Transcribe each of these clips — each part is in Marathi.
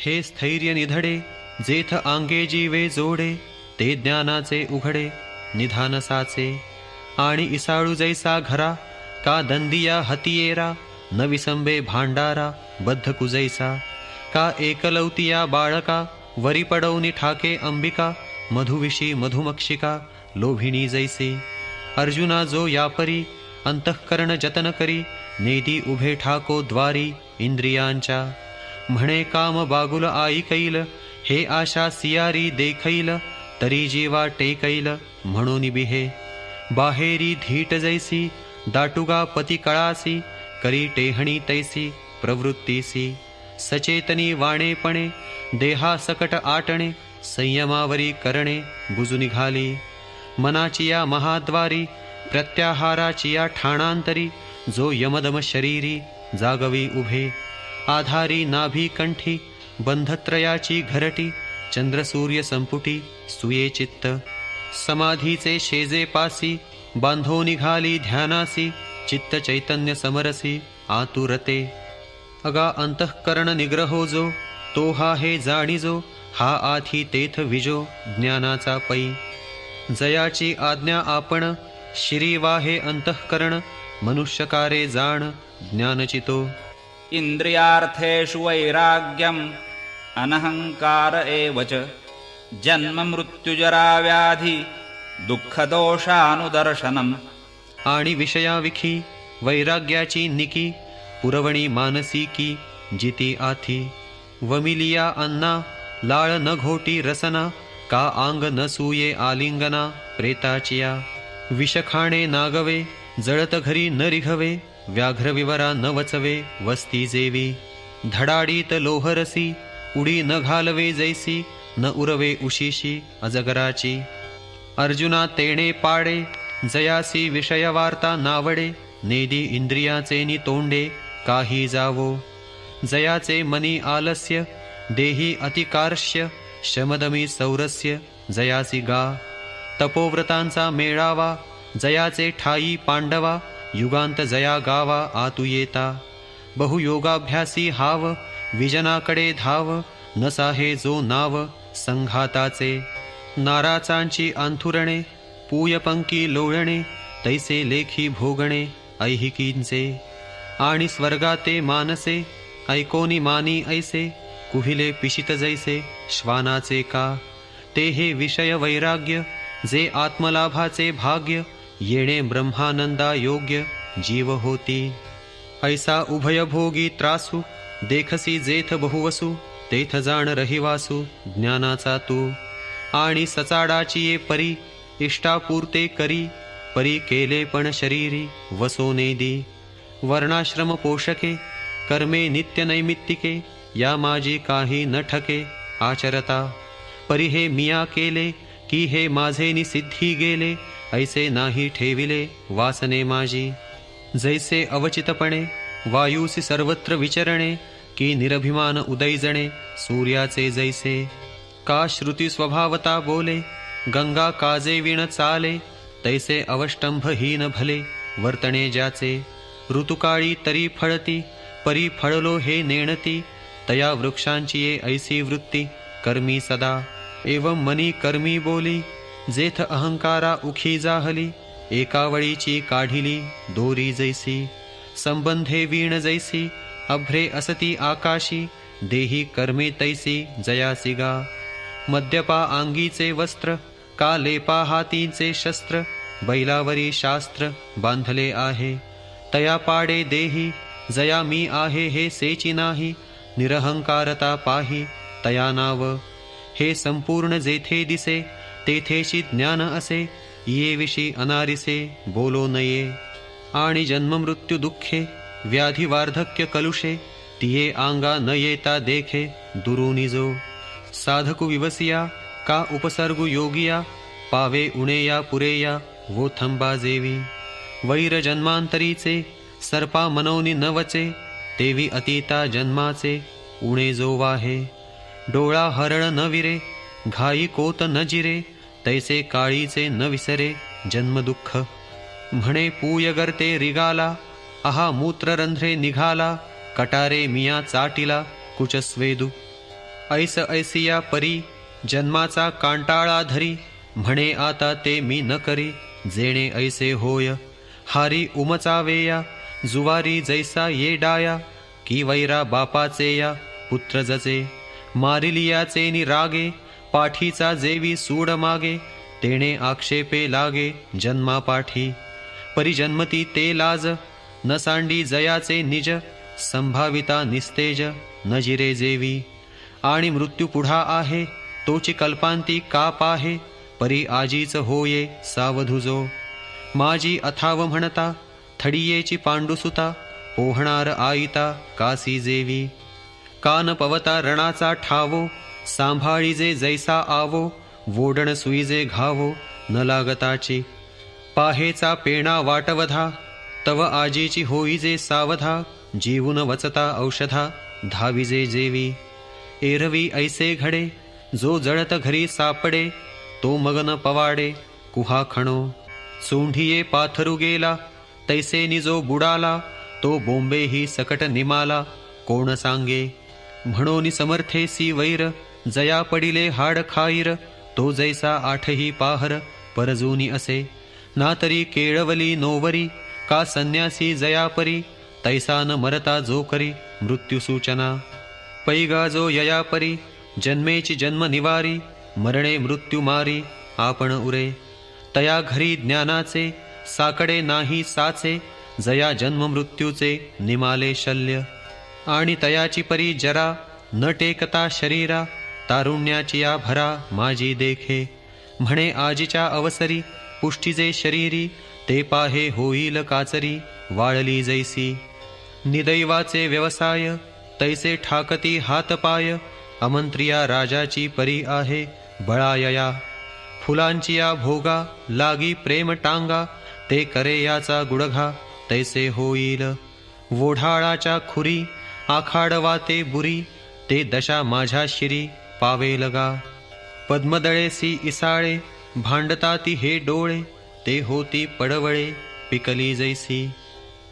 हे स्थैर्य निधडे जेथ आंगे जीवे जोडे, ते ज्ञानाचे उघडे निधान साचे. आणि इसाळू जैसा घरा, का दंदिया हतियेरा, न विसंबे भांडारा बद्ध कुजैसा. का एकलौतिया बाळका, वरी पडवनी ठाके अंबिका, मधुविशी मधुमक्षिका लोभिणी जैसी. अर्जुना जो यापरी, अंतःकरण जतन करी, नेदी उभे ठाको द्वारी इंद्रियांच्या. म्हणे काम बागुल आईकैल, हे आशा सियारी देखैल, तरी जीवा टेकैल म्हणून बिहे. बाहेरी धीट जैसी, दाटुगा पती कळासी, करी टेहणी तैसी प्रवृत्तीसी. सचेतनी वाणेपणे, देहा सकट आटणे, संयमावरी करणे बुजू निघाली. मनाचिया महाद्वारी, प्रत्याहाराचिया ठाणांतरी, जो यमदम शरीरी जागवी उभे. आधारी नाभी कंठी, बंधत्रयाची घरटी, चंद्रसूर्य संपुटी सुये चित्त. समाधीचे शेजे पासी, बांधो निघाली ध्यानासी, चित्त चैतन्य समरसी आतुरते. अगा अंतःकरण निग्रहो जो, तो हा हे जाणीजो, हा आधी तेथ विजो ज्ञानाचा पै. जयाची आज्ञा आपण, शिरी वाहे अंतःकरण, मनुष्यकारे जाण ज्ञानचितो. इंद्रियार्थेषु वैराग्यम् अनहंकार एव च, जन्म मृत्युजरा व्याधी दुःखदोषानुदर्शनम्. आणि विषयाविखी वैराग्याची निकी, पुरवणी मानसिकी जिती आथी. वमिलिया अन्ना, लाळ न घोटी रसना, का आंग न सूये आलिंगना प्रेताचिया. विषखाणे नागवे, जळत घरी न रिघवे, व्याघ्र विवरा न वचवे वस्ती जेवी. धडाडीत लोहरसी, उडी न घालवे जैसी, न उरवे उशिशी अजगराची. अर्जुना तेणे पाडे, जयासी विषयवार्ता नावडे, नेदी इंद्रियाचे नि तोंडे काही जावो. जयाचे मनी आलस्य, देही अतिकार्ष्य, शमदमी सौरस्य जयासी गा. तपोव्रतांचा मेळावा, जयाचे ठाई पांडवा, युगांत जया गावा आतु येता. बहुयोगाभ्यासी हाव, विजनाकडे धाव, नसाहे जो नाव संघाताचे. नाराचांची अंथुरणे, पूयपंकी लोळणे, तैसे लेखी भोगणे ऐहिकींचे. आणि स्वर्गाते मानसे, ऐकोनी मानी ऐसे, कुहिले पिशित जैसे श्वानाचे का. ते हे विषय वैराग्य, जे आत्मलाभाचे भाग्य, येणे ब्रह्मानंदा योग्य जीव होती. ऐसा उभयभोगी त्रासू, देखसी जेथ बहुवसू, तेथ जाण रहिवासू ज्ञानाचा तू. आणि सचाडाची ये परी, इष्टापूर्ते करी, परी केले पण शरीरी वसो नेदी. वर्णाश्रम पोषके, कर्मे नित्य नैमित्तिके, या माझी काही न ठके आचरता. परी हे मिया केले, की हे माझे निसिद्धी गेले, ऐसे नाही ठेविले वासने माझी. जैसे अवचितपणे, वायूसी सर्वत्र विचरणे, की निरभिमान उदैजणे सूर्याचे जैसे. का श्रुती स्वभावता बोले, गंगा काजे विण चाले, तैसे अवष्टंभहीन भले वर्तणे ज्याचे. ऋतुकाळी तरी फळती, परी फळलो हे नेणती, तया वृक्षांची ये ऐसी वृत्ती कर्मी सदा. एवं मनी कर्मी बोली, जेथ अहंकारा उखी जाहली, एकावळीची काढिली दोरी जैसी. संबंधे वीण जैसी, अभ्रे असती आकाशी, देही कर्मे तैसी जयासी गा. मद्यपा आंगीचे वस्त्र, का लेपा हातीचे शस्त्र, बैलावरी शास्त्र बांधले आहे. तया पाडे देही, जया मी आहे हे सेची नाही, निरहंकारता पाही तया नाव. हे संपूर्ण जेथे दिसे, तेथेशी ज्ञान असे, ये विषी अनारिसे बोलो नये. आणि जन्ममृत्यू दुःखे, व्याधी वार्धक्य कलुषे, तिये आंगा न येता देखे दुरुनिजो. साधकु विवसिया, का उपसर्गु योगिया, पावे उणेया पुरेया वो थंबा जेवी. वैर जन्मांतरीचे, सर्पा मनोनी न वचे, तेवी अतीता जन्माचे उणे जो वाहे. डोळा हरळ न विरे, घाई कोत न जिरे, तैसे काळीचे न विसरे जन्मदुःख. म्हणे पूयगर्ते रिगाला, आहा मूत्ररंध्रे निघाला, कटारे मिया चाटिला कुचस्वेदू. ऐस ऐसिया परी जन्माचा कांटाळा धरी, म्हणे आता ते मी न करी, जेणे ऐसे होय. हारी उमचावेया जुवारी जैसा ये डाया, की वैरा बापाचे या पुत्र जचे. मारिलियाचे निरागे पाठीचा जेवी सूड मागे, तेणे आक्षेपे लागे जन्मापाठी. परिजन्मती ते लाज न सांडी जयाचे निज, संभाविता निस्तेज न जिरे जेवी. आणि मृत्यू पुढा आहे तोची कल्पांती का पाहे, परी आजीच होये सावधुजो. माझी अथाव म्हणता थडियेची पांडुसुता, पोहणार आईता कासी जेवी. कान पवता रणाचा ठावो, सांभाळीजे जैसा आवो, वोडण सुईजे घावो न लागताची. पाहेचा पेणा वाटवधा, तव आजीची होईजे सावधा, जीवून वचता औषधा धाविजे जेवी. एरवी ऐसे घडे जो जळत घरी सापडे, तो मगन पवाडे कुहा खणो. सोंढिये पाथरू गेला तैसे निजो बुडाला, तो बोंबे ही सकट निमाला कोण सांगे. म्हणोनी समर्थेसी वैर जया पडिले हाड खाईर, तो जैसा आठही पाहर परजूनी असे. ना तरी केळवली नोवरी का संन्यासी जयापरी, तैसा न मरता जो करी मृत्यू सूचना. पैगा जो ययापरी जन्मेची जन्म निवारी, मरणे मृत्यू मारी आपण उरे. तया घरी ज्ञानाचे साकडे नाही साचे, जया जन्म मृत्यूचे निमाले शल्य. आणि तयाची परी जरा न टेकता शरीरा, तारुण्याची या भरा माझी देखे. म्हणे आजीच्या अवसरी पुष्टीचे शरीरी, ते पाहे होईल काचरी वाळली जैसी. निदैवाचे व्यवसाय तैसे ठाकती हातपाय, अमंत्रिया राजाची परी आहे बळायया. फुलांची या भोगा लागी प्रेम टांगा, ते करे याचा गुडघा तैसे होईल. वोढाळाच्या खुरी आखाडवाते बुरी, ते दशा माझ्या शिरी पावे लगा. पद्मदळेसी इसाळे भांडताती हे डोळे, ते होती पडवळे पिकली जैसी.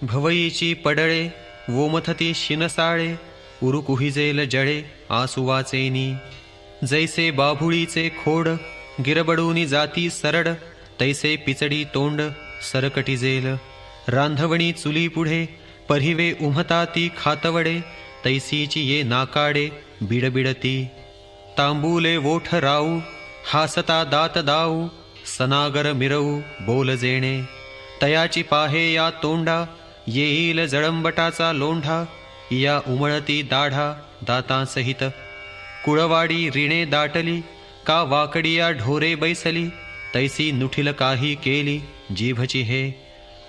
भवईची पडळे वोमथती शिनसाळे, उरुकुहिजेल जळे आसुवाचेनी. जैसे बाभुळीचे खोड गिरबडूनी जाती सरड, तैसे पिचडी तोंड सरकटिजेल. रांधवणी चुली पुढे परिवे उमताती खातवडे, तैसीची ये नाकाडे बिडबिडती. तांबूले वोठ राऊ हासता दात दाऊ, सनागर मिरवू बोल जेणे. तयाची पाहे या तोंडा येईल जळंबटाचा लोंढा, या उमळती दाढा दातांसहित. कुळवाडी रिणे दाटली का वाकडिया ढोरे बैसली, तैसी नुठील काही केली जीभची हे.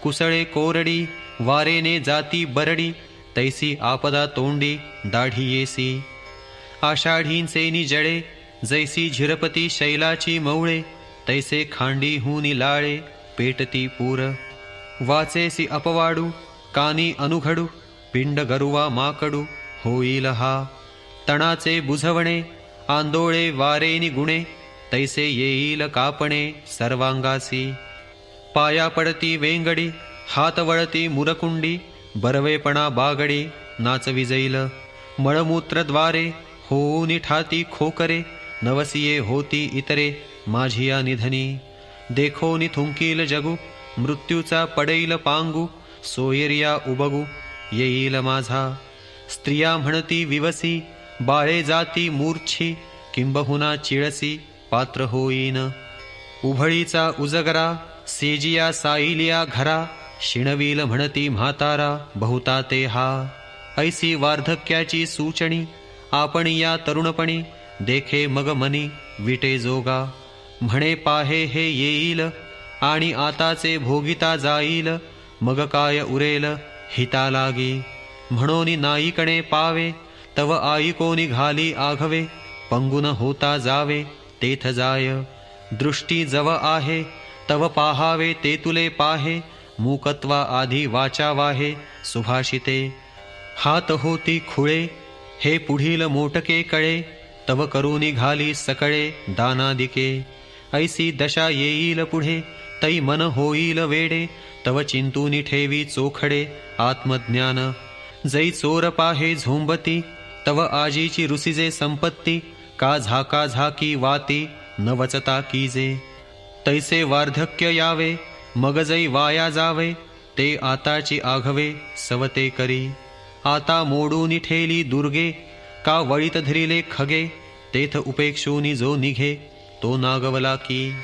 कुसळे कोरडी वारेने जाती बरडी, तैसी आपदा तोंडी दाढी येसी. आषाढींचे निजळे जैसी झिरपती शैलाची मवळे, तैसे खांडी हुनी लाळे पेटती पूर. वाचेसी अपवाडू कानी अनुघडू, पिंड गरुवा माकडू होईल हा. तणाचे बुझवणे आंदोळे वारेनी गुणे, तैसे येईल कापणे सर्वांगासी. पाया पडती वेंगडी हात वळती मुरकुंडी, बरवेपणा बागडी नाचवी जाईल. मळमूत्रद्वारे होऊनी ठाती खोकरे, नवसिये होती इतरे माझिया निधनी. देखोनी थुंकील जगू मृत्यूचा पडेल पांगू, सोयरिया उबगू येईल माझा. स्त्रिया म्हणती विवसी बाळे जाती मूर्छी, किंबहुना चिळसी पात्र होईन. उभळीचा उजगरा सेजिया साईलिया घरा, शिणवील म्हणती म्हातारा बहुता ते हा. ऐसी वार्धक्याची सूचणी आपण या तरुणपणी, देखे मग मनी विटे जोगा. म्हणे पाहे हे येईल आणि आताचे भोगिता जाईल, मग काय उरेल हिता लागी. म्हणोनी नाईकणे पावे तव आई कोणी घाली आघवे, पंगुन होता जावे तेथ जाय. दृष्टी जव आहे तव पाहावे ते तुले पाहे, मूकत्वा आधी वाचा वाहे सुभाषिते. हात होती खुळे हे पुढील मोटके कळे, तव करूनी घाली सकळे दानादिके. ऐसी दशा येईल पुढे तै मन होईल वेडे, तव चिंतूनी ठेवी चोखडे आत्मज्ञान. जै चोर पाहे झोंबती तव आजीची रुसिजे संपत्ती, का झाका झाकी वाती न वचता कीजे. तैसे वार्धक्य यावे, मगजई वाया जावे, ते आताची आघवे सवते करी. आता मोडूनी ठेली दुर्गे, का वळीत धरिले खगे, तेथ उपेक्षूनी जो निघे, तो नागवला की.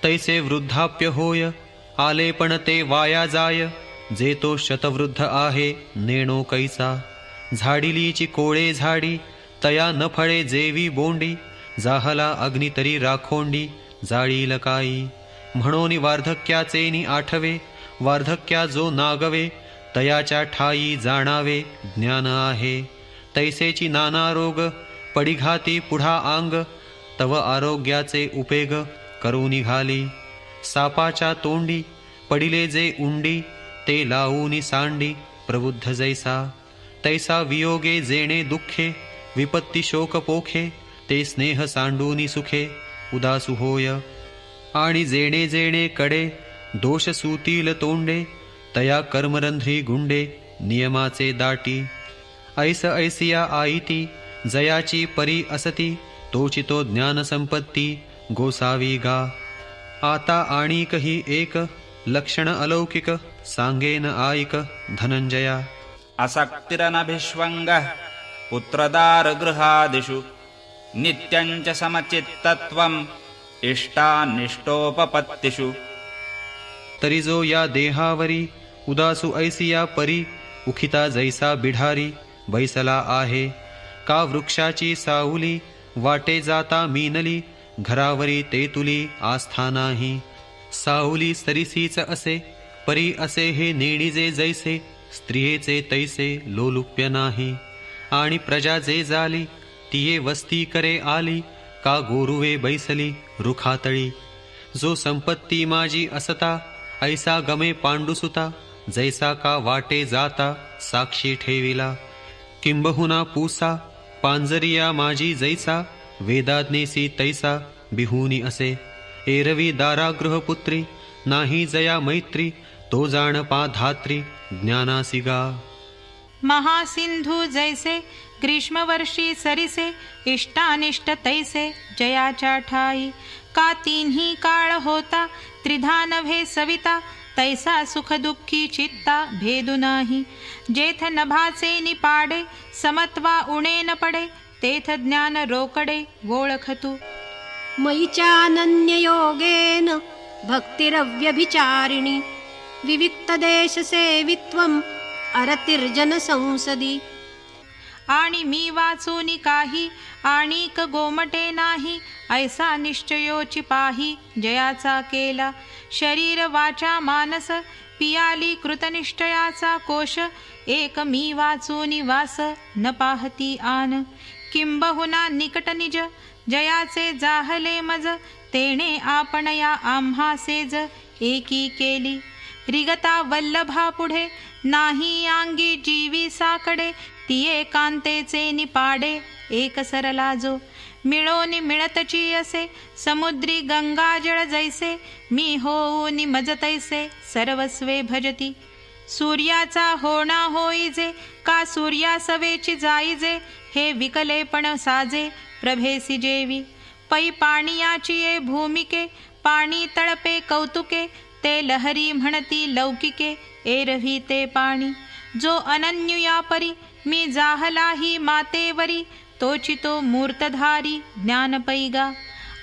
तैसे वृद्धाप्य होय, आले पण ते वाया जाय, जे तो शतवृद्ध आहे नेणो कैसा. झाडिलीची कोळे झाडी, तया न फळे जेवी बोंडी, जाहला अग्नी तरी राखोंडी, जाळील काई. म्हणून वार्धक्याचेनी आठवे, वार्धक्या जो नागवे, तयाच्या ठाई जाणावे ज्ञान आहे. तैसेची नाना रोग, पडिघाती पुढा आंग, तव आरोग्याचे उपेग करू निघाली. सापाच्या तोंडी पडिले जे उंडी, ते लावूनी सांडी प्रबुद्ध जैसा. तैसा वियोगे जेणे दुःखे, विपत्ती शोक पोखे, ते स्नेह सांडूनी सुखे उदासू होय. आणि जेणे जेणे कडे दोष सूतील तोंडे, तया कर्मरंध्री गुंडे नियमाचे दाटी. ऐस ऐसिया आईती, जयाची परी असती, तोची तो ज्ञान संपत्ती गोसावी गा. आता आणिकही एक लक्षण अलौकिक, सांगेन आईक धनंजया. असक्तिरनभिष्वङ्गः पुत्रदारगृहादिषु, नित्यञ्च समचित्तत्वम् इष्टानिष्टोपपत्तिषु. तरी जो या देहावरी उदासू ऐसिया परी, उखिता जैसा बिढारी बैसला आहे. का वृक्षाची सावली वाटे जाता मीनली, घरावरी ते तुली आस्था नाही. सावली सरीसीच असे, परी असे हे नेणीजे जैसे, स्त्रियेचे तैसे लोलुप्य नाही. आणि प्रजा जे झाली, तिये वस्ती करे आली, का गोरुवे बैसली रुखातळी. जो संपत्ती माझी असता, ऐसा गमे पांडुसुता, जैसा का वाटे जाता साक्षी ठेविला. किंबहुना पूसा पांजरिया माझी जैसा, वेदाज्ञेसी तैसा बिहुनी असे. एरवी दारागृहपुत्री, नाही जया मैत्री, तो जाण पा धात्री ज्ञानासिगा. महासिंधू जैसे ग्रीष्मवर्षी सरिसे, इष्टानिष्ट तैसे जयाच्या ठाई. का तिन्ही काळ होता त्रिधा नव्हे सविता, तैसा सुख दुःखी चित्ता भेदू नाही. जेथ नभाचे निपाडे, समत्वा उणे न पडे, तेथ ज्ञान रोकडे ओळखतू. मयिचानन्ययोगेन भक्तिरव्यभिचारिणी, विविक्तदेशसेवित्वम् अरतिर्जन संसदी. आणि मी वाचूनी काही, आणिक गोमटे नाही, ऐसा निश्चयोची पाही जयाचा केला. शरीर वाचा मानस, पियाली कृतनिश्चयाचा कोश, एक मी वाचूनी वास न पाहती आन. किंबहुना निकट निज, जयाचे जाहले मज, तेणे आपण या आम्हासेज एकी केली. रिगता वल्लभा पुढे, नाही अंगी जीवी साकडे, तिये कांतेचे निपाडे एक सरला जो. मिळोनी मिळतची असे, समुद्री गंगाजळ जैसे, मी होऊनी मज तैसे सर्वस्वे भजती. सूर्याचा होणा होईजे, का सूर्यासवेची जाईजे, हे विकलेपण साजे प्रभेसी जेवी. पै पाणियाची ये भूमिके, पाणी तळपे कौतुके, ते लहरी म्हणती लौकिके, एरवी ते पाणी. जो अनन्युया परी, मी जाहलाही मातेवरी, तोची तो मूर्तधारी ज्ञान पैगा.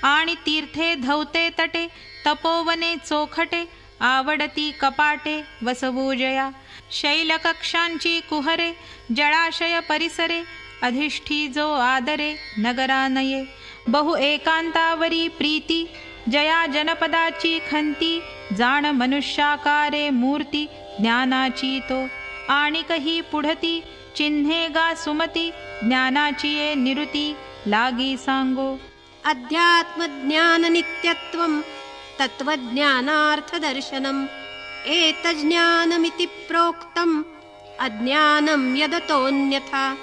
आणि तीर्थे धवते तटे, तपोवने चोखटे, आवडती कपाटे वसवू जया. शैलकक्षांची कुहरे, जळाशय परिसरे, अधिष्ठी जो आदरे नगरानये. बहु एकांतावरी प्रीती, जया जनपदाची खंती, जाण मनुष्याकारे मूर्ती ज्ञानाची तो. आणि कही पुढती चिन्हे गा सुमती, ज्ञानाची ये निरुती लागी सांगो. अध्यात्मज्ञाननित्यत्वं तत्त्वज्ञानार्थदर्शनम्, एतज्ज्ञानमिति प्रोक्तम् अज्ञानं यदतोऽन्यथा.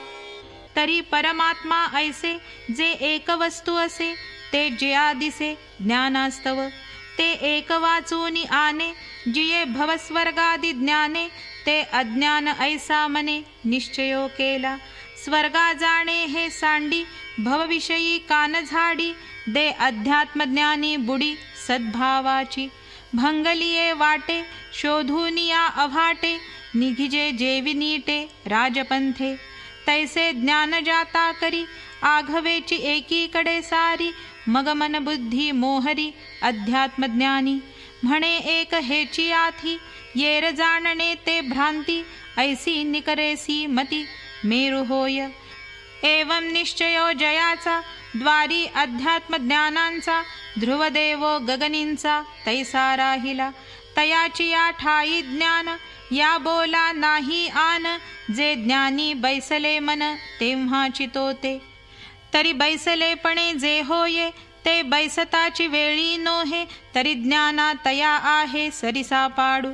तरी परमात्मा ऐसे, जे एक वस्तू असे, ते ज्या दिसे ज्ञानास्तव. ते एक वाचूनी आने, जिये भवस्वर्गादि ज्ञाने, ते अज्ञान ऐसा मने निश्चयो केला. स्वर्गा जाणे हे सांडी, भवविषयी कान झाडी, दे अध्यात्मज्ञानी बुडी सद्भावाची. भंगलिये वाटे शोधून या अभाटे, निघिजे जेवी नीटे राजपंथे. तैसे ज्ञान जाता करी आघवेची एकीकडे सारी, मग मन बुद्धी मोहरी अध्यात्मज्ञानी. म्हणे एक हेची आथी, येर जाणणे ते भ्रांती, ऐसी निकरेसी मती मेरु होय. एवं निश्चयो जयाचा, द्वारी अध्यात्मज्ञानांचा, ध्रुवदेवो गगनींचा तैसा राहिला. तयाची या ठाई ज्ञान, या बोला नाही आन, जे ज्ञानी बैसले मन तेव्हाची तोते. तरी बैसलेपणे जे होये, ते बैसताची वेळी नोहे, तरी ज्ञाना तया आहे सरिसा पाडू.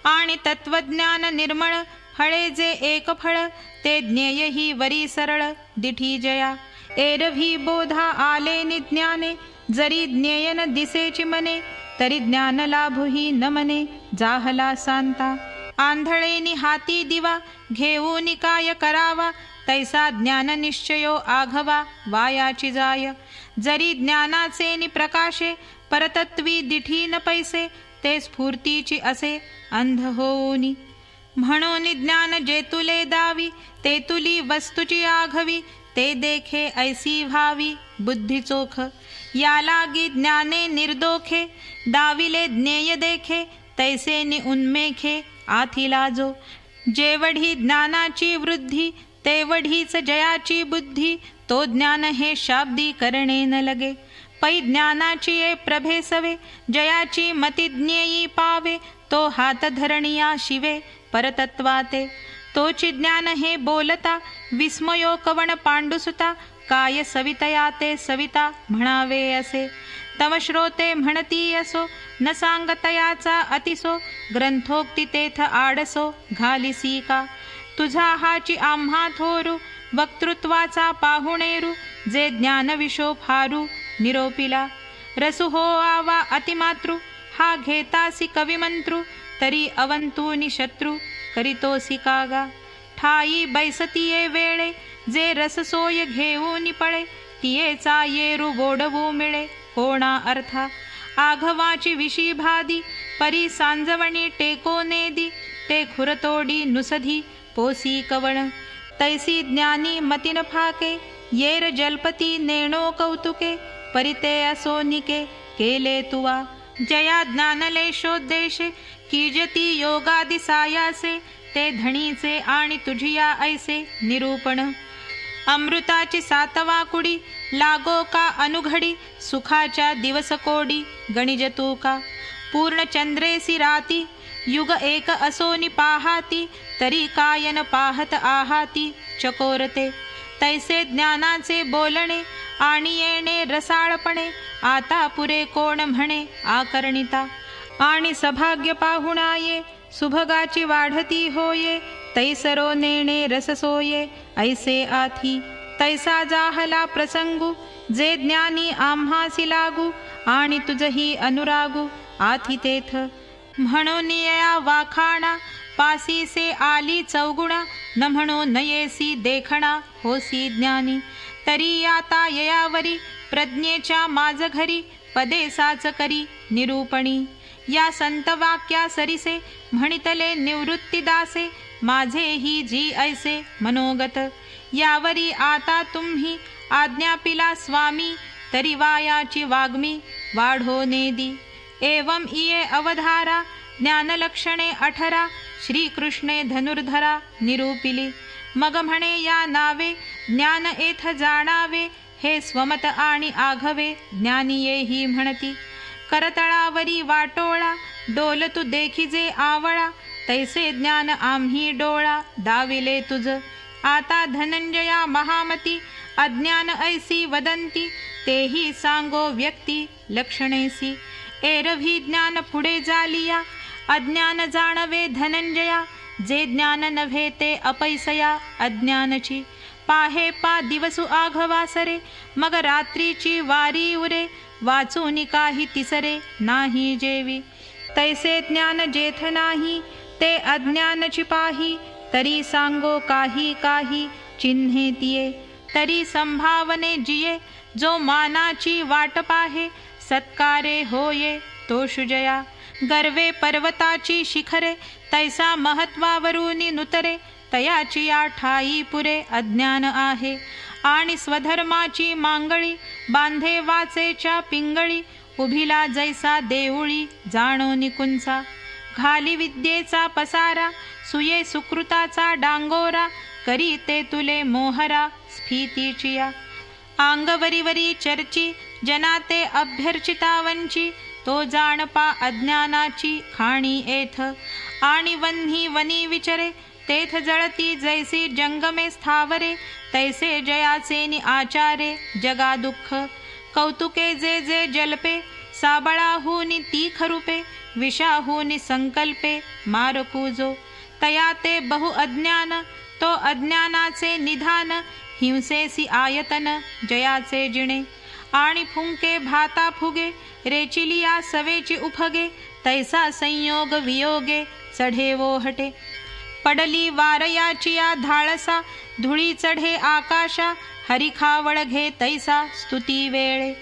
आणि तत्वज्ञान निर्मळ, फळे जे एक फळ, ते ज्ञेय ही वरी सरळ दिठी जया. एरवी बोधा आले निज्ञाने, जरी ज्ञेय न दिसेची मने, तरी ज्ञान लाभुही न मने जाहला सांता. आंधळेनी हाती दिवा, घेऊन काय करावा, तैसा ज्ञान निश्चयो आघवा वायाची जाय. जरी ज्ञानाचे नि प्रकाशे, परतत्वी दिठी न पैसे, ते स्फूर्तीची असे अंध होऊनी. म्हणून ज्ञान जे तुले दावी, ते तुली वस्तूची आघवी, ते देखे ऐसी व्हावी बुद्धी चोख. या लागी ज्ञाने निर्दोखे, दाविले ज्ञेय देखे, तैसे नि उन्मेखे आथी लाजो. जेवढी ज्ञानाची वृद्धी, तेवढीच जयाची बुद्धी, तो ज्ञान हे शाब्दी करणे न लगे. पै ज्ञानाची ये प्रभेसवे, जयाची मती ज्ञेयी पावे, तो हात धरणिया शिवे परतत्वाते. तोची ज्ञान हे बोलता, विस्मयो कवण पांडुसुता, काय सवितया ते सविता म्हणावे असे. तव श्रोते म्हणती असो, न सांगतयाचा अतिसो, ग्रंथोक्ती तेथ आडसो घालिसी का. तुझा हाची आम्हा थोरू, वक्तृत्वाचा पाहुणेरू, जे ज्ञान विशो फारू निरोपिला. रसु हो आवा अतिमातृ, हा घेतासी कविमंत्रु, तरी अवंतूनि शत्रू करीतोसी कागा. ठाई बैसतीये वेळे, जे रससोय घेऊन पळे, तियेचा येरू गोडवू मिळे कोणा अर्था. आघवाची विशी भादी, परी सांजवणी टेको नेदी, ते खुरतोडी नुसधी पोसी कवण. तैसी ज्ञानी मतिन फाके, येर जलपती नेणो कौतुके, परिते असोनिके केले तुवा. जया ज्ञानले शोद्देशे, कीजती योगादि सायासे, ते धणीचे आणि तुझिया ऐसे निरूपण. अमृताची सातवा कुडी, लागो का अनुघडी, सुखाच्या दिवस कोडी गणिज तू का. पूर्ण चंद्रेसी राती, युग एक असोनी पाहाती, तरी कायन पाहत आहाती चकोरते. तैसे ज्ञानाचे बोलणे, आणि येणे रसाळपणे, आता पुरे कोण म्हणे आकर्णिता. आणि सभाग्य पाहुणाये, सुभगाची वाढती होये, तैसरो नेणे रससोये ऐसे आथी. तैसा जाहला प्रसंगू, जे ज्ञानी आम्हासी लागू, आणि तुझही अनुरागू आथी तेथ. म्हणून या वाखाणा, पासीसे आली चौगुणा, न म्हणू नयेसी देखणा होसी ज्ञानी. तरी आता ययावरी, प्रज्ञेच्या माझ घरी, पदे साच करी निरूपणी. या संत वाक्या सरिसे, म्हणितले निवृत्ती दासे, माझे ही जी ऐसे मनोगत. यावरी आता तुम्ही आज्ञापिला स्वामी, तरी वायाची वाग्मी वाढो नेदी. एवं इये अवधारा, ज्ञानलक्षणे 18, श्रीकृष्णे धनुर्धरा निरूपिली. मग म्हणे या नावे, ज्ञान एथ जाणावे, हे स्वमत आणि आघवे ज्ञानी येही म्हणती. करतळावरी वाटोळा, डोल तू देखिजे आवळा, तैसे ज्ञान आम्ही डोळा दाविले तुझ. आता धनंजया महामती, अज्ञान ऐसी वदंती, तेही सांगो व्यक्ती लक्षणेसी. एरवी ज्ञान पुढे जालिया, अज्ञान जाणवे धनंजया, जे ज्ञान नव्हे ते अपैसया अज्ञानची. पाहे पा दिवसू आघवासरे, मग रात्रीची वारी उरे, वाचून काही तिसरे नाही जेवी. तैसे ज्ञान जेथ नाही, ते अज्ञानची पाही, तरी सांगो काही काही चिन्हे तिये तरी संभावने जिये जो मानाची वाट पाहे सत्कारे होये तो शुजया गर्वे पर्वताची शिखरे तैसा महत्वावरूनी नुतरे तयाची या ठाई पुरे अज्ञान आहे आणि स्वधर्माची मांगळी बांधे वाचेच्या पिंगळी उभिला जैसा देऊळी जाणो निकुंचा घाली विद्येचा पसारा सुये सुकृताचा डांगोरा करी ते तुले मोहरा स्फीतीचिया अंगवरीवरी चर्ची जनाते अभ्यर्चितावंची तो जाणपा अज्ञानाची खाणी एथ आणि वन्ही वनी विचरे तेथ जळती जैसी जंगमे स्थावरे तैसे जयाचे आचारे जगा दुःख कौतुके जे जे जल्पे साबळाहूनी तीख रूपे विषाहूनी संकल्पे मारकूजो तया ते बहु अज्ञान तो अज्ञानाचे निधान हिंसेसी आयतन जयाचे जिणे आणि फुंके भाता फुगे रेचिलिया सवेची उफगे तैसा संयोग वियोगे चढे वो हटे पडली वारयाची या धाळसा धुळी चढे आकाशा हरिखावळ घे तैसा स्तुती वेळे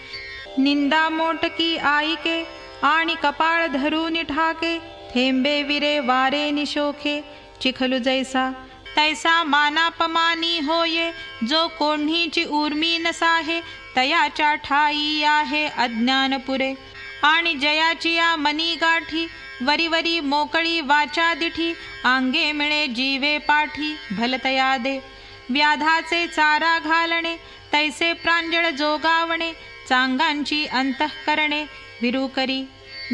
निंदा मोटकी आईके आणि कपाळ धरून ठाके थेंबे विरे वारे निशोखे चिखलू जैसा तैसा मानापमानी होये जो कोण्हीची उर्मी नसाहे तयाच्या ठाई आहे अज्ञानपुरे आणि जयाची या मनी गाठी वरीवरी मोकळी वाचा दिठी आंगे मिळे जीवे पाठी भलतया दे व्याधाचे चारा घालणे तैसे प्रांजळ जोगावणे चांगांची अंतःकरणे विरुकरी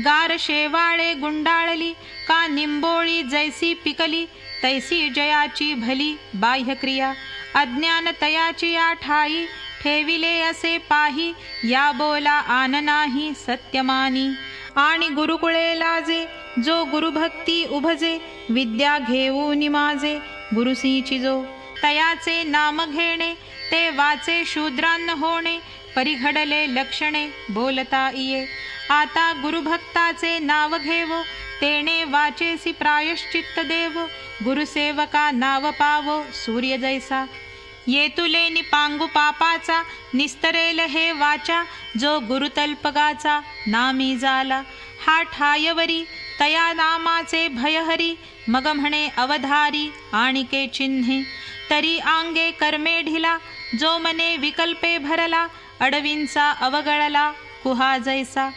गार शेवाळे गुंडाळली का निंबोळी जैसी पिकली तैसी जयाची भली बाह्यक्रिया अज्ञान तयाची या ठाई ठेविले असे पाही या बोला आन नाही सत्यमानी आणि गुरुकुळे लाजे जो गुरुभक्ती उभजे विद्या घेऊनी माझे गुरुसीची जो तयाचे नाम घेणे ते वाचे शूद्रान्न होणे परिघडले लक्षणे बोलता इये आता गुरुभक्ताचे नाव घेवो तेणे वाचेसी प्रायश्चित्त देवो गुरुसेवका नाव पावो सूर्य जैसा ये तुले निपांगू पापाचा निस्तरेल हे वाचा जो गुरुतल्पगाचा नामी झाला हा ठायवरी तया नामाचे भयहरी मग म्हणे अवधारी आणिके चिन्हे तरी आंगे कर्मे ढिला जो मने विकल्पे भरला अडवींचा अवगळला कुहा जैसा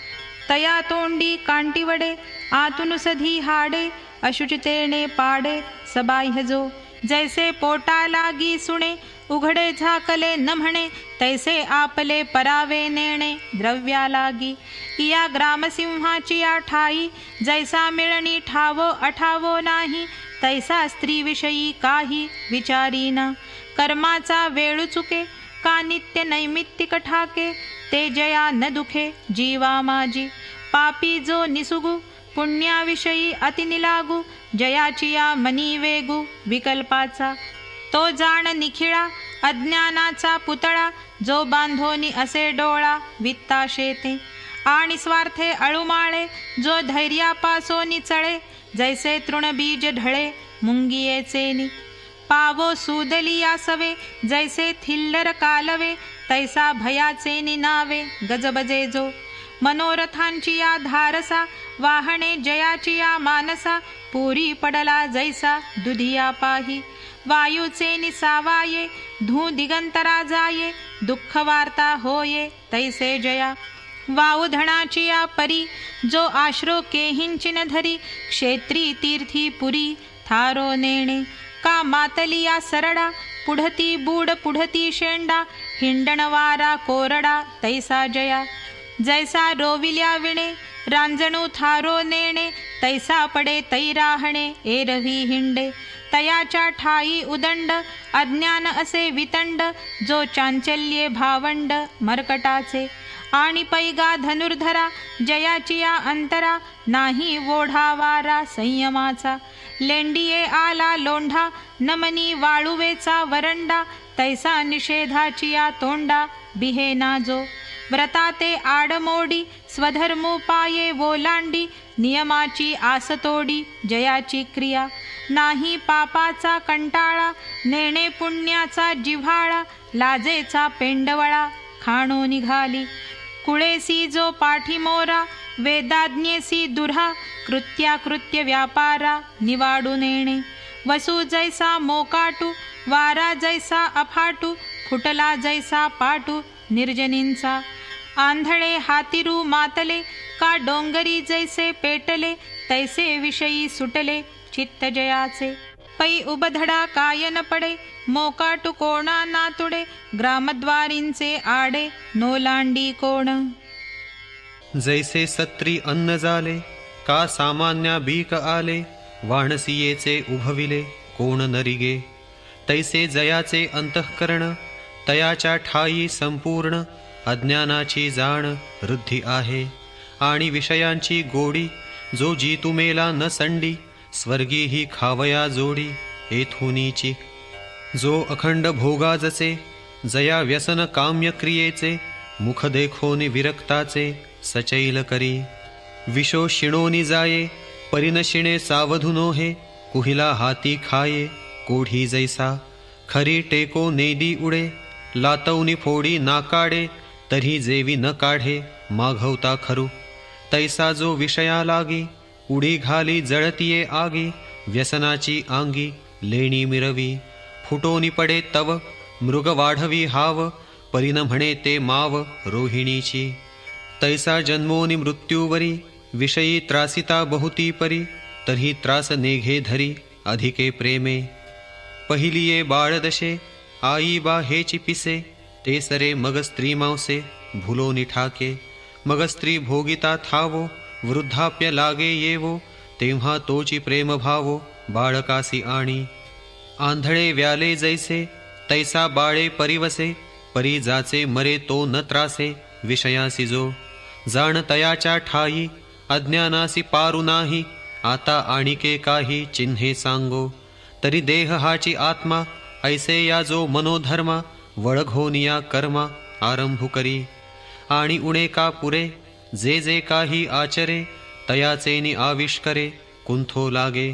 तया तोंडी कांटीवडे आतुन सधी हाडे अशुचितेने पाडे सबाह्य जो जैसे पोटा लागी सुणे उघडे झाकले न म्हणे तैसे आपले परावे नेणे द्रव्या लागी या ग्रामसिंहाची या ठाई जैसा मिळणी ठावो अठावो नाही तैसा स्त्रीविषयी काही विचारीना कर्माचा वेळू चुके का नित्य नैमित्तिक ठाके ते जया न दुखे जीवा माझी पापी जो निसुगू पुण्याविषयी अतिनिलागू जयाची या मनी वेगू विकल्पाचा तो जाण निखिळा अज्ञानाचा पुतळा जो बांधोनी असे डोळा वित्ता शेते आणि स्वार्थे अळुमाळे जो धैर्यापासोनी चळे जैसे तृणबीज ढळे मुंगियेचेनी पावो सुदलिया सवे जैसे थिल्लर कालवे तैसा भयाचे निनावे गजबजे जो मनोरथांची या धारसा वाहणे जयाची या मानसा पुरी पडला जैसा दुधिया पाही वायूचे निसावाये धू दिगंतरा जाये दुःख वार्ता होये तैसे जया वाऊधणाची या परी जो आश्रो केहिंचिन धरी क्षेत्री तीर्थी पुरी थारो नेणे का मातलिया सरडा पुढती बूड पुढती शेंडा हिंडणवारा कोरडा तैसा जया जैसा रोविल्या विणे रांजणू थारो नेणे तैसा पडे तैराहणे एरवी हिंडे तयाच्या ठाई उदंड अज्ञान असे वितंड जो चांचल्ये भावंड मरकटाचे आणि पैगा धनुर्धरा जयाची या अंतरा नाही वोढावारा संयमाचा लेंडिये आला लोंढा नमनी वाळुवेचा वरंडा तैसा निषेधाची या तोंडा बिहे ना जो व्रताते आडमोडी स्वधर्मोपाये ओलांडी नियमाची आसतोडी जयाची क्रिया नाही पापाचा कंटाळा नेणे पुण्याचा जिव्हाळा लाजेचा पेंडवळा खाणो निघाली कुळेसी जो पाठीमोरा वेदाज्ञेसी दुर्हा कृत्याकृत्य व्यापारा निवाडू नेणे वसू जैसा मोकाटू वारा जैसा अफाटू फुटला जैसा पाटू निर्जनींचा आंधळे हातिरू मातले का डोंगरी जैसे पेटले तैसे विषयी सुटले चित्त जयाचे पै उबधडा काय न पडे मोकाटू कोणा नातुडे ग्रामद्वारींचे आडे नोलांडी कोण जैसे सत्री अन्न झाले का सामान्या बीक आले वाणसियेचे उभविले कोण नरिगे तैसे जयाचे अंतःकरण तयाच्या ठाई संपूर्ण अज्ञानाची जाण वृद्धी आहे आणि विषयांची गोडी जो जी तुमेला न संडी स्वर्गी ही खावया जोडी येथुनीची जो अखंड भोगा जसे जया व्यसन काम्य क्रियेचे मुख देखोनी विरक्ताचे सचैल करी विशो शिणोनी जाये परिनशिणे सावधुनो हे कुहिला हाती खाये कोढी जैसा खरी टेको नेदी उडे लातवनी फोडी नाकाडे तरी जेवी न काढे माघवता खरू तैसा जो विषया लागी उडी घाली जळतिये आगी व्यसनाची आंगी लेणी मिरवी फुटोनी पडे तव मृग वाढवी हाव परिन म्हणे ते माव रोहिणीची तैसा जन्मोनी मृत्यूवरी विषयी त्रासिता बहुती परी तरी त्रास नेघे धरी अधिके प्रेमे पहिलिये बाळदशे आई बा हेची पिसे ते सरे मग स्त्री मांसे भुलो निठाके मग स्त्री भोगिता थावो वृद्धाप्य लागे येवो तेव्हा तोची प्रेम भावो बाळकासी आणि आंधळे व्याले जैसे तैसा बाळे परिवसे परी जाचे मरे तो न त्रासे विषयासी जो जाण तयाच्या ठाई अज्ञानासी पारू नाही आता आणिके काही चिन्हे सांगो तरी देह हाची आत्मा ऐसे या जो मनोधर्मा वळघोनिया कर्मा आरंभू करी आणि उणे का पुरे जे जे काही आचरे तयाचेनी आविष्करे कुंथो लागे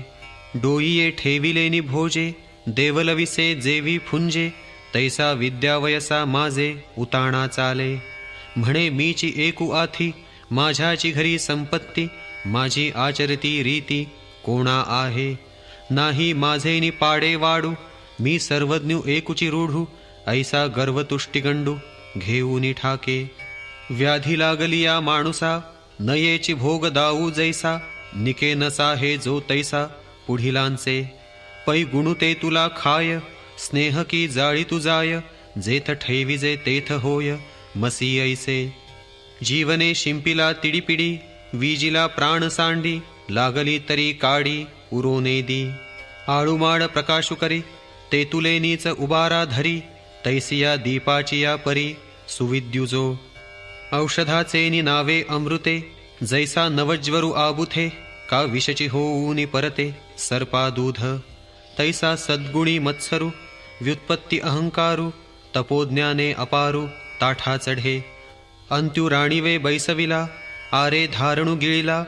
डोईये ठेविलेनी भोजे देवलविसे जेवी फुंजे तैसा विद्यावयसा माझे उताणा चाले म्हणे मीची एकू आथी माझ्याची घरी संपत्ती माझी आचरती रीती कोणा आहे नाही माझेनी पाडे वाडू मी सर्वज्ञ एकुची रूढू ऐसा गर्वतुष्टिगंडू घेऊनी ठाके व्याधी लागली या माणूसा नयेची भोग दाऊ जैसा निके नसा हे जो तैसा पुढिलांचे पै गुणुते तुला खाय स्नेह की जाळी तुजाय जेथ ठेविजे तेथ होय मसी ऐसे जीवने शिंपिला तिडीपिडी वीजिला प्राण सांडी लागली तरी काडी उरोनेदी आळुमाड प्रकाशु करी ते तुले नीच उबारा धरी तैसिया दीपाची या परी सुविद्युजो औषधाचेनी नावे अमृते जैसा नवज्वरु आबुथे का विषची होऊनी परते सर्पा दूध तैसा सद्गुणी मत्सरू व्युत्पत्ती अहंकारू तपोज्ञाने अपारू ताठा चढे अंत्यू राणीवे बैसविला आरे धारणू गिळिला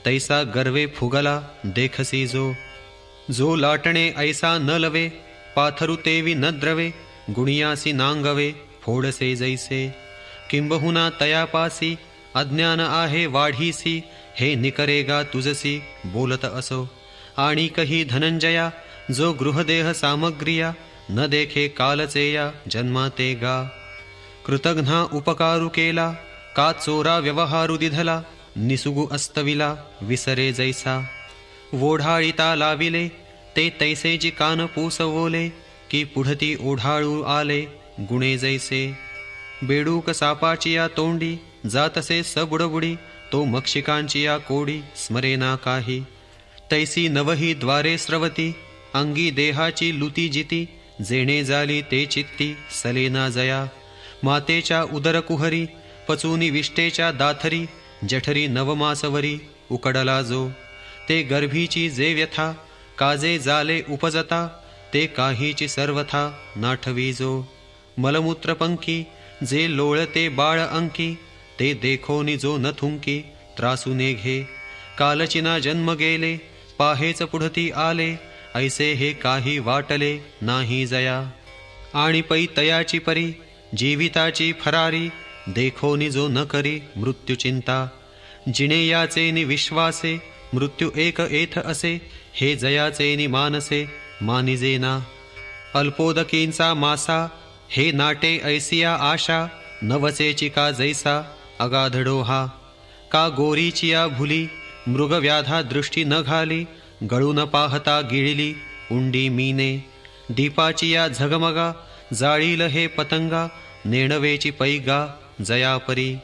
तैसा गर्वे फुगला देखसी जो लाटणे ऐसा न लवे पाथरू तेवी न द्रवे गुणियासी नांगवे फोडसे जैसे किंबहुना तयापासी अज्ञान आहे वाढीसी हे निकरेगा तुझसी बोलत असो आणि कही धनंजया जो गृहदेह सामग्रिया न देखे कालचेया जन्माते गा कृतघ्ना उपकारू केला का चोरा व्यवहारू दिधला निसुगु अस्तविला विसरे जैसा वोढाळिता लाविले ते तैसेजी कान पूसवोले की पुढती ओढाळू आले गुणे जैसे बेडूक सापाचिया तोंडी जातसे सबुडबुडी तो मक्षिकांचिया कोडी स्मरेना काही तैसी नवही द्वारे स्रवती अंगी देहाची लुती जिती जेणे झाली ते चित्ती सलेना जया मातेच्या उदरकुहरी पचूनी विष्टेच्या दाथरी जठरी नवमासवरी उकडला जो ते गर्भीची जे व्यथा काजे जाले उपजता ते काहीची सर्वथा नाठवी जो मलमूत्रपंखी जे लोळते बाळ अंकी ते देखोनी जो न थुंकी त्रासूने घे. कालचिना जन्म गेले पाहेच पुढती आले, ऐसे हे काही वाटले नाही जया. आणि पै तयाची परी जीविताची फरारी, देखोनी जो न करी मृत्यू चिंता. जिणे याचे नि विश्वासे मृत्यू एक एथ असे, हे जयाचे नि मानसे मानिजेना. अल्पोदकींचा मासा हे नाटे ऐसिया आशा, नवसेची का जैसा अगाधडो हा. का गोरीची या भुली मृगव्याधा दृष्टी न घाली, गळून पाहता गिळली उंडी मीने. दीपाची या झगमगा जाळील हे पतंगा, नेणवेची पैगा जयापरी.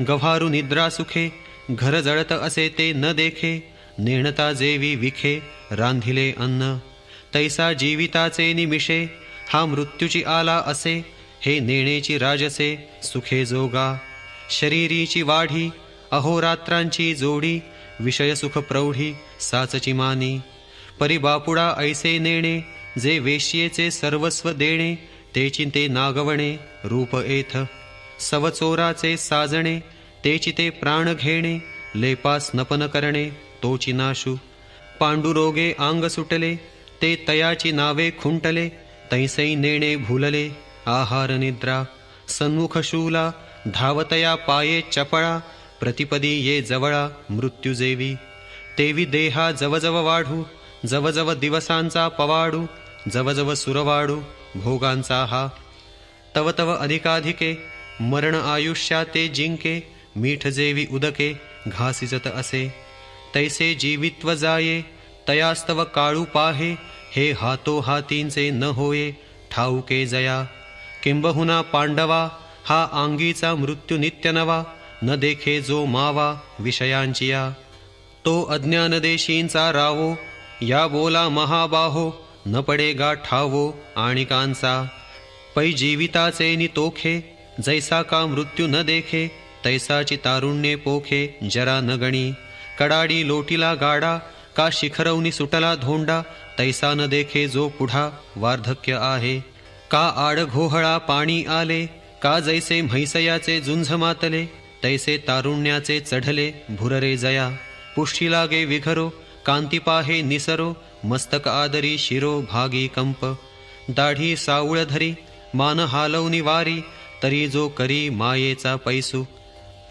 गव्हारू निद्रा सुखे घर जळत असे ते न देखे, नेणता जेवी विखे रांधिले अन्न. तैसा जीविताचे निमिषे हा मृत्यूची आला असे, हे नेणेची राजसे सुखे जोगा. शरीरीची वाढी अहोरात्रांची जोडी, विषय सुख प्रौढी साचची मानी. परिबापुडा ऐसे नेणे जे वेश्येचे सर्वस्व देणे, तेची ते नागवणे रूप एथ. सवचोराचे साजणे तेची ते प्राण घेणे, लेपास नपन करणे तोची नाशू. पांडुरोगे आंग सुटले ते तयाची नावे खुंटले, तैसै नेणे भूलले आहार निद्रा. सन्मुख शूला धावतया पाये चपळा, प्रतिपदी ये जवळा मृत्यू जेवी. तेवी देहा जवजव वाढू जवजव दिवसांचा पवाडू, जवजव सुरवाडू भोगांचा हा. तव तव अधिकाधिके मरण आयुष्या ते जिंके, मीठ जेवी उदके घासिजत असे. तैसे जीवित्व जाये तयास्तव काळू पाहे, हे हातो हातींचे न होये ठाऊके जया. किंबहुना पांडवा हा आंगीचा मृत्यू नित्य नवा, न देखे जो मावा विषयांची या. तो अज्ञान देशींचा रावो या बोला महाबाहो, न पडे गा ठावो आणिकांचा. पै जीविताचे नितोखे जैसा का मृत्यू न देखे, तैसाची तारुण्ये पोखे जरा न गणी. कडाडी लोटीला गाडा का शिखरवनी सुटला धोंडा, तैसा न देखे जो पुढा वार्धक्य आहे. का आड घोहळा पाणी आले का जैसे म्हैसयाचे झुंझ मातले, तैसे तारुण्याचे चढले भुररे जया. पुष्टी लागे विघरो कांती पाहे निसरो, मस्तक आदरी शिरो भागी कंप. दाढी सावळ धरी मान हालवनी वारी, तरी जो करी मायेचा पैसू.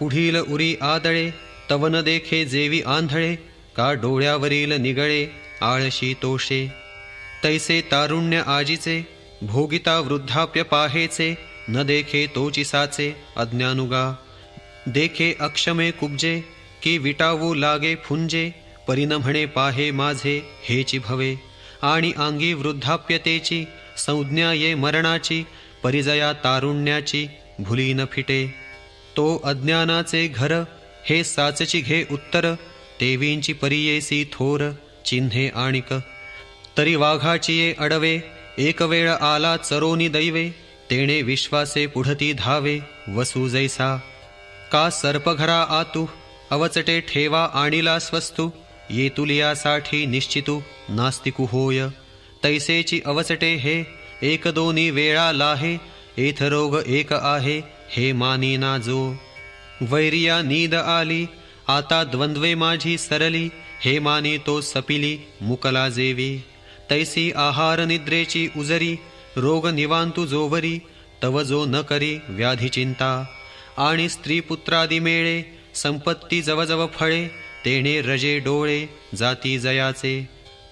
पुढील उरी आदळे तवन देखे जेवी आंधळे, का डोळ्यावरील निगळे आळशी तोषे. तैसे तारुण्य आजीचे भोगिता वृद्धाप्य पाहेचे, न देखे तोची साचे अज्ञानुगा. देखे अक्षमे कुब्जे की विटावू लागे फुंजे, परिन म्हणे पाहे माझे हेची भवे. आणि अंगी वृद्धाप्यतेची संज्ञा ये मरणाची, परिजया तारुण्याची भुली न फिटे. तो अज्ञानाचे घर हे साचची घे उत्तर, तेवींची परियेसी थोर चिन्हे आणिक. तरी वाघाची ये अडवे एक वेळ आला चरोनी दैवे, तेणे विश्वासे पुढती धावे वसू जैसा. का सर्पघरा आतू अवचटे ठेवा आणिला स्वस्तू, ये तुलियासाठी निश्चितू नास्तिकू होय. तैसेची अवचटे हे एक दोनी वेळा लाहे, एथ रोग एक आहे हे मानी ना जो. वैरिया नीद आली आता द्वंद्वे माझी सरली, हे मानी तो सपिली मुकला जेवी. तैसी आहार निद्रेची उजरी, रोग निवांतू जोवरी, तव जो न करी व्याधी चिंता. आणि स्त्री पुत्रादी मेळे संपत्ती जवजव फळे, तेणे रजे डोळे जाती जयाचे.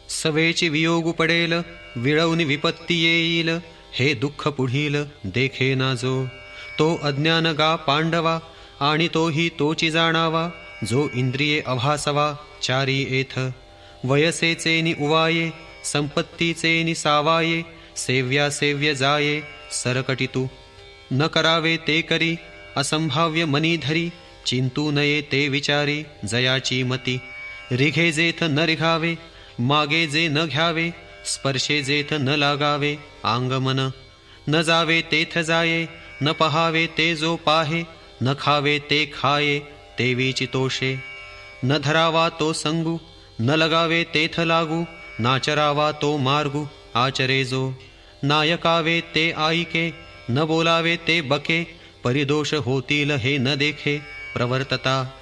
सवेची वियोगू पडेल विळवनी विपत्ती येईल, हे दुःख पुढील देखे ना जो. तो अज्ञान गा पांडवा आणि तोही तोची जाणावा, जो इंद्रिये अभासवा चारी एथ. वयसेचे नि उवाये संपत्तीचे नि सावाये, सेव्या सेव्य जाये सरकटितू. न करावे ते करी असंभाव्य मनी धरी, चिंतू नये ते विचारी जयाची मती. रिघे जेथ न रिघावे मागे जे न घ्यावे, स्पर्शे जेथ न लागावे आंगमन. न जावे तेथ जाये न पहावे ते जो पाहे, न खावे ते खाये तेवीची तोषे. न धरावा तो संगू न लगावे तेथ लागू, नाचरावा तो मार्गू आचरे जो. नायकावे ते आईके न बोलावे ते बके, परिदोष होतील हे न देखे प्रवर्तता.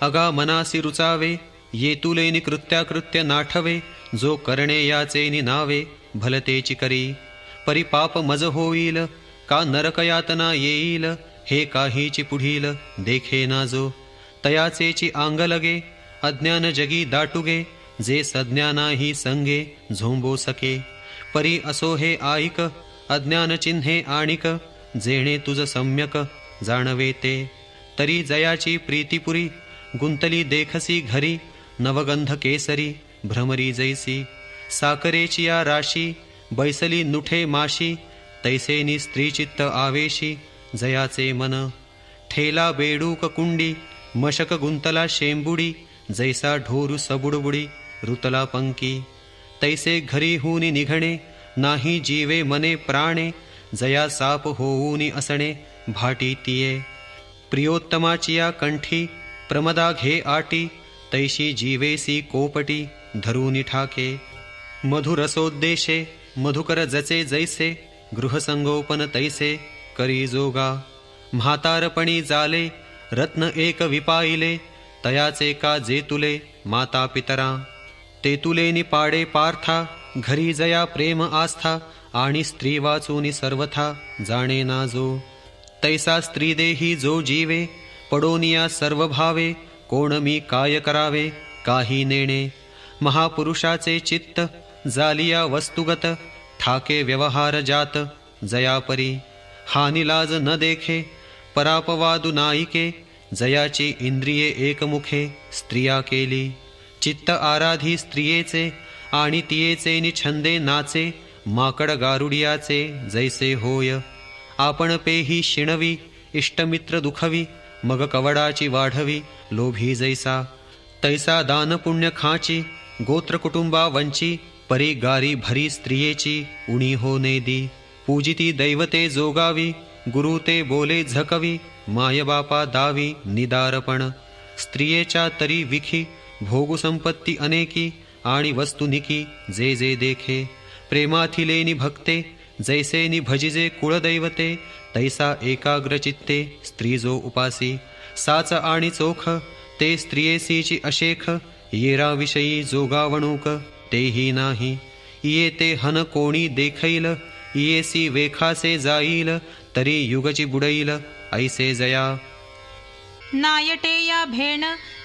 अगा मनासी रुचावे येतुलेनी कृत्याकृत्य नाठवे. जो करणे याचेनी नावे भलतेची करी. परिपाप मज होईल का नरकयातना येईल. हे काहीची पुढील देखे ना जो. तयाचेची आंग लगे अज्ञान जगी दाटुगे. जे सज्ञानाही संगे झोंबो सके. परी असो हे आईक अज्ञान चिन्हे आणिक. जेणे तुझ सम्यक जाणवे ते. तरी जयाची प्रीतीपुरी गुंतली देखसी घरी. नवगंध केसरी भ्रमरी जैसी. साकरेची या राशी बैसली नुठे माशी. तैसेनी स्त्रीचित्त आवेशी जयाचे मन. ठेला बेडूक कुंडी मशक गुंतला शेंबुडी. जैसा ढोरू सबुडबुडी रुतला पंकी. तैसे घरी हुनी निघणे नाही जीवे मने प्राणे. जया साप होऊनी असणे भाटी तिये. प्रियोत्तमाची या कंठी प्रमदा घे आटी. तैशी जीवेसी कोपटी धरूनी ठाके. मधुरसोद्देशे मधुकर जचे जैसे. गृहसंगोपन तैसे करी जोगा. म्हातारपणी जाले रत्न एक विपाईले. तयाचे का जे तुले माता पितरा. ते तुले निपाडे पार्था. घरी जया प्रेम आस्था. आणि स्त्री वाचूनी सर्वथा जाणे ना जो. तैसा स्त्री देही जो जीवे पडोनिया सर्व भावे. कोण मी काय करावे काही नेणे. महापुरुषाचे चित्त जालिया वस्तुगत. ठाके व्यवहार जात जयापरी. हानिलाज न देखे परापवादु नायिके. जयाची इंद्रिये एकमुखे स्त्रिया केली. चित्त आराधी स्त्रियेचे आणि तियेचे निछंदे नाचे. माकड गारुडियाचे जैसे होय. आपण पेही शिणवी इष्टमित्र दुखवी. मग कवडाची वाढवी लोभी जैसा. तैसा दान पुण्य खाची गोत्र कुटुंबा वंची. परी गारी भरी स्त्रियेची उणी होने दी. पूजिती दैवते जोगावी गुरु ते बोले झकवी. मायबापा दावी निदारपण. स्त्रियेच्या तरी विखी भोगू संपत्ती अनेकी. आणि वस्तुनिकी जे जे देखे. प्रेमाथिलेनी भक्ते जैसेनी भजिजे कुळदैवते. तैसा एकाग्रचित्ते स्त्री जो उपासी. साच आणि चोख ते स्त्रियेसीची अशेख. येराविषयी जोगावणूक तेही नाही. इये ते हन कोणी देखैल. इयेसी वेखासे जाईल. तरी युगची बुडैल ऐसे जया. नायटे या भेण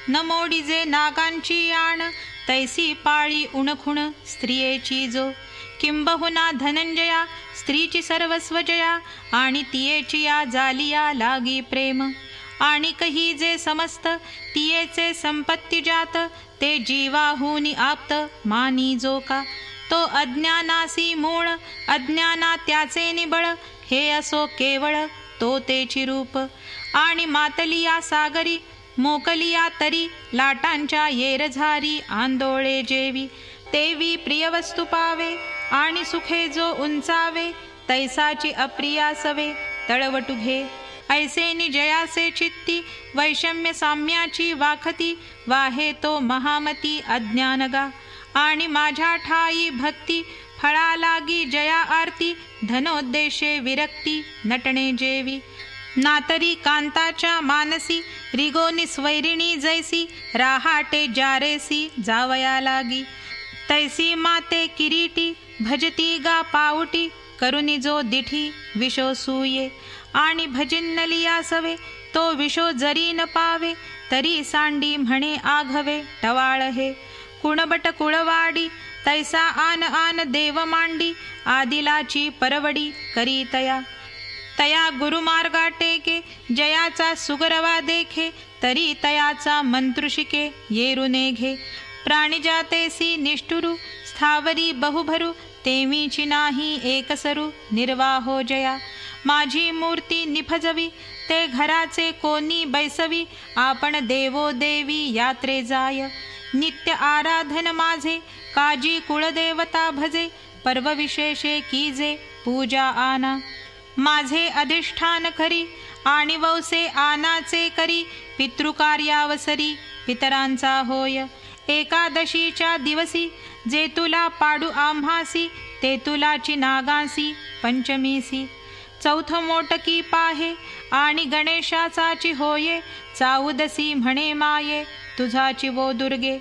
न मोडीजे नागांची आण. तैसी पाळी उणखुण स्त्रियेची जो. किंबहुना धनंजया स्त्रीची सर्वस्व जया. आणि तियेची या जालिया लागी प्रेम. आणि कही जे समस्त तियेचे संपत्ती जात. ते जीवाहुनी आप्त मानी जो का. तो अज्ञानासी मूळ अज्ञाना त्याचे निबळ. हे असो केवळ तो तेची रूप. आणि मातलिया सागरी मोकलिया तरी. लाटांच्या येरझारी आंदोळे जेवी. तेवी प्रियवस्तू पावे आणि सुखे जो उंचावे. तैसाची अप्रिया सवे तळवटू घे. ऐसेनी जयासे चित्ती वैषम्य साम्याची वाखती. वाहे तो महामती अज्ञानगा. आणि माझ्या ठाई भक्ती फळा लागी जया आरती. धनोद्देशे विरक्ती नटणे जेवी. नातरी कांताच्या मानसी रिगोनी स्वैरिणी जैसी. राहाटे जारेसी जावया लागी. तैसी माते किरीटी भजती गा पाऊटी. करुनी जो दिठी विशो सूये. आणि भजिन्नलिया सवे तो विशो जरी न पावे. तरी सांडी म्हणे आघवे टवाळ हे. कुणबट कुळवाडी तैसा आन आन देव मांडी. आदिलाची परवडी करी तया. तया गुरुमार्गा टेके जयाचा सुगरवा देखे. तरी तयाचा मंत्रुशिके येरुने घे. प्राणिजातेसी निष्ठुरू स्थावरी बहुभरू. तेवीची नाही एकसरू निर्वाहो जया. माझी मूर्ती निफजवी ते घराचे कोणी बैसवी. आपण देवो देवी यात्रे जाय. नित्य आराधन माझे काजी कुळदेवता भजे. पर्व विशेषे कीजे पूजा आना. माझे अधिष्ठान करी आणि वौसे आनाचे करी. पितृकार्यावसरी पितरांचा होय. एकादशीच्या दिवसी जे तुला पाडू आम्हासी. ते तुलाची नागासी पंचमीसी. चौथ मोटकी पाहे आणि गणेशाचाची होये, चाऊदसी म्हणे माये तुझाची वो दुर्गे.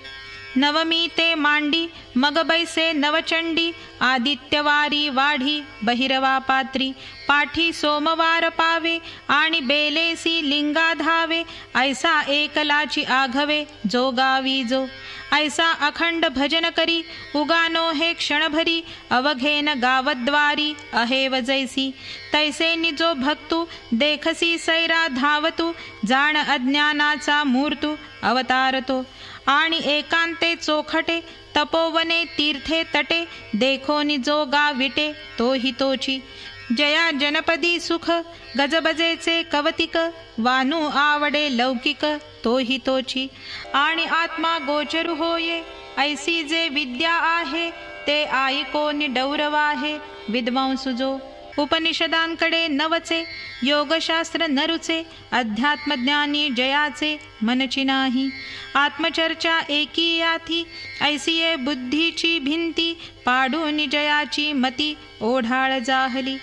नवमी ते मांडी मग बैसे नवचंडी, आदित्यवारी वाढी बहिरवा पात्री. पाठी सोमवार पावे आणि बेलेसी लिंगा धावे, ऐसा एकलाची आघवे जो गावी जो. ऐसा अखंड भजन करी उगानो हे क्षणभरी, अवघेन गावद्वारी अहेव जैसी. तैसे निजो भक्तू देखसी सैरा धावतू, जाण अज्ञानाचा मूर्तू अवतारतो. आणि एकांते चोखटे तपोवने तीर्थे तटे, देखो निजो गाविटे तोही तोची. जया जनपदी सुख गजबजेचे कवतिक, वानू आवडे लौकिक तोही तोची. आणि आत्मा गोचरू होये ऐसी जे विद्या आहे, ते आईको निडौरवाहे विद्वांसु जो. उपनिषदांकडे नवचे योगशास्त्र नरुचे, अध्यात्मज्ञानी जयाचे मनची नाही. आत्मचर्चा एकी याथी ऐसिये बुद्धीची भिंती, पाडून जयाची मती ओढाळ जाहली.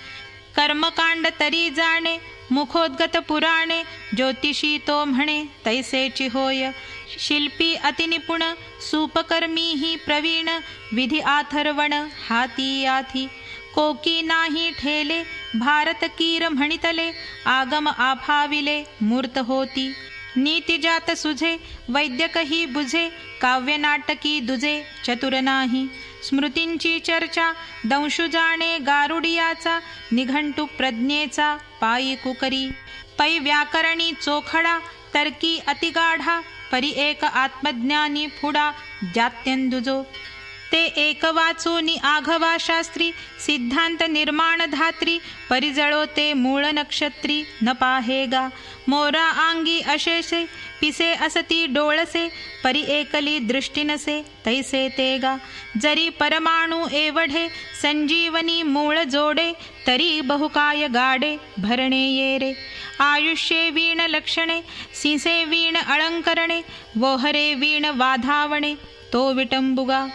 कर्मकांड तरी जाणे मुखोद्गत पुराणे, ज्योतिषी तो म्हणे तैसेची होय. शिल्पी अतिनिपुण सूपकर्मी ही प्रवीण, विधी आथर्वण हाती याथी. कोकी नाही ठेले भारत कीर म्हणितले, आगम आफाविले मूर्त होती. नीतिजात सुझे वैद्यकही बुझे, काव्यनाटकी दुजे चतुर नाही. स्मृतींची चर्चा दंशु जाणे गारुडियाचा, निघंटू प्रज्ञेचा पायी कुकरी. पै व्याकरणी चोखडा तर्की अतिगाढा, परी एक आत्मज्ञानी फुडा जात्यंदुजो. ते एक वाचूनी आघवा शास्त्री, सिद्धांत निर्माण धात्री. परिजळो ते मूळ नक्षत्री न पाहेगा, मोरा आंगी अशेषे पिसे असती डोळसे. परी एकली दृष्टी नसे तैसे तेगा, जरी परमाणू एवढे संजीवनी मूळ जोडे. तरी बहुकाय गाडे भरणे ये रे. आयुष्ये वीण लक्षणे सिंसे वीण अलंकरणे, वोहरे वीण वाधावणे तो विटंबुगा.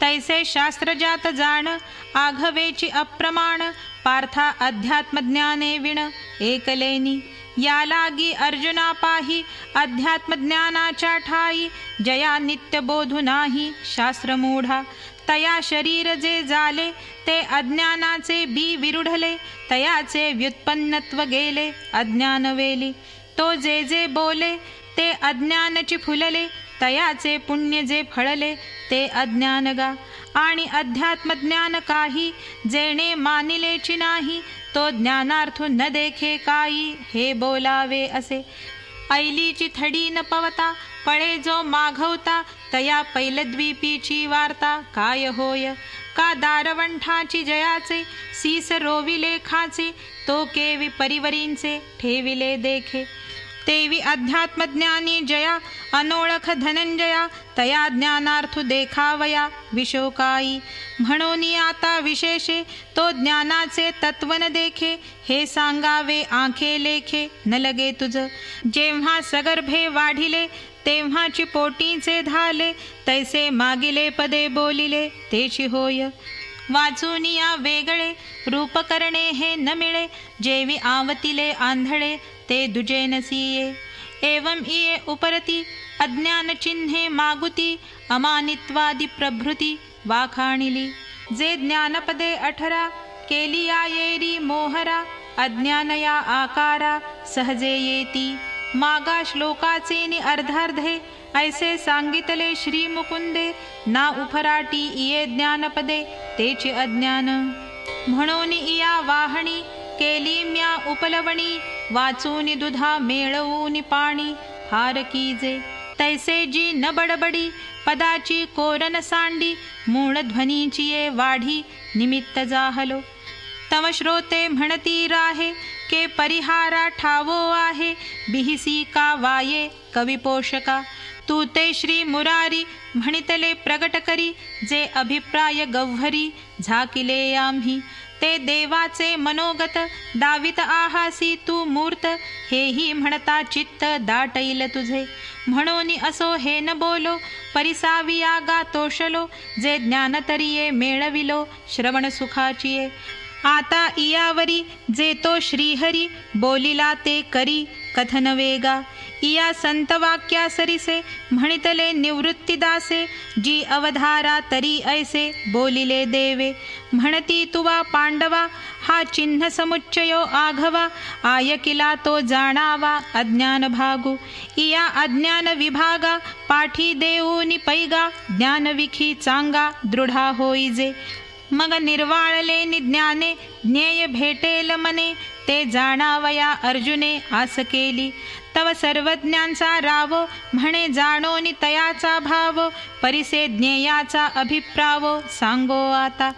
तैसे शास्त्रजात जाण आघवेची अप्रमाण, पार्था अध्यात्मज्ञाने विण एकलेनी. या लागी अर्जुना पाही अध्यात्मज्ञानाच्या ठाई, जया नित्य बोधू नाही शास्त्रमूढा. तया शरीर जे झाले ते अज्ञानाचे बी विरुढले, तयाचे व्युत्पन्नत्व गेले अज्ञान वेली. तो जे जे बोले ते अज्ञानची फुलले, तयाचे पुण्य जे फळले ते अज्ञान गा. आणि अध्यात्मज्ञान काही जेणे मानिलेची नाही, तो ज्ञानार्थ न देखे काही हे बोलावे असे. ऐलीची थडी न पवता पळे जो माघवता, तया पैलद्वीपीची वार्ता काय होय. का दारवंठाची जयाचे सीस रोविले खाचे, तो केवी परिवरींचे ठेविले देखे. तेवी अध्यात्मज्ञानी जया अनोळख धनंजया, तया ज्ञानार्थ देखावया विशोकाई. म्हणून आता विशेषे तो ज्ञानाचे तत्व न देखे, हे सांगावे आंखे लेखे न लगे तुझ. जेव्हा सगर्भे वाढिले तेव्हाची पोटीचे धाले, तैसे मागिले पदे बोलिले तेची होय. वाचूनिया वेगळे रूप करणे हे न मिळे, जेवी आवतिले आंधळे ते दुजे नसिये. एवं इये उपरती अज्ञान चिन्हे मागुती, अमानित्वादी प्रभृती वाखाणिली. जे ज्ञानपदे 18 केलिया येरी मोहरा, अज्ञानया आकारा सहजे येती. मागा श्लोकाचे नि अर्धार्धे ऐसे सांगितले श्री मुकुंदे, ना उफराटी इये ज्ञानपदे तेची अज्ञान. म्हणून इया वाहणी केली म्या उपलवणी, वाचूनी दुधा मेळवूनी पाणी हार कीजे. तैसे जी न बडबडी पदाची कोरन सांडी, मूळ ध्वनीची ये वाढी निमित्त जाहलो. तव श्रोते म्हणती राहे के परिहारा ठावो आहे, बिहिसी का वाये कवी पोषका. तू ते श्री मुरारी म्हणितले प्रगट करी, जे अभिप्राय गव्हरी झाकिले आम्ही. ते देवाचे मनोगत दावित आहासी तू मूर्त, हेही म्हणता चित्त दाटईल तुझे. म्हणून असो हे न बोलो परिसाविया गा तोषलो, जे ज्ञान तरिये मेळविलो श्रवण सुखाचिये. आता इयावरी जे तो श्रीहरी बोलिला ते करी कथन वेगा इया संत वाक्या सरिसे म्हणितले निवृत्तीदासे जी अवधारा तरी ऐसे बोलिले देवे म्हणती तुवा पांडवा हा चिन्ह समुच्चयो आघवा आयकिला तो जाणावा अज्ञान भागू इया अज्ञान विभागा पाठी देऊनी पैगा ज्ञान विखी चांगा दृढा होईजे मग निर्वाळले निज्ञाने ज्ञेय भेटेल मने ते जाणावया अर्जुने आस केली तव सर्वज्ञांचा राव म्हणे जाणोनी तयाचा भाव परिसे ज्ञेयाचा अभिप्राव सांगो आता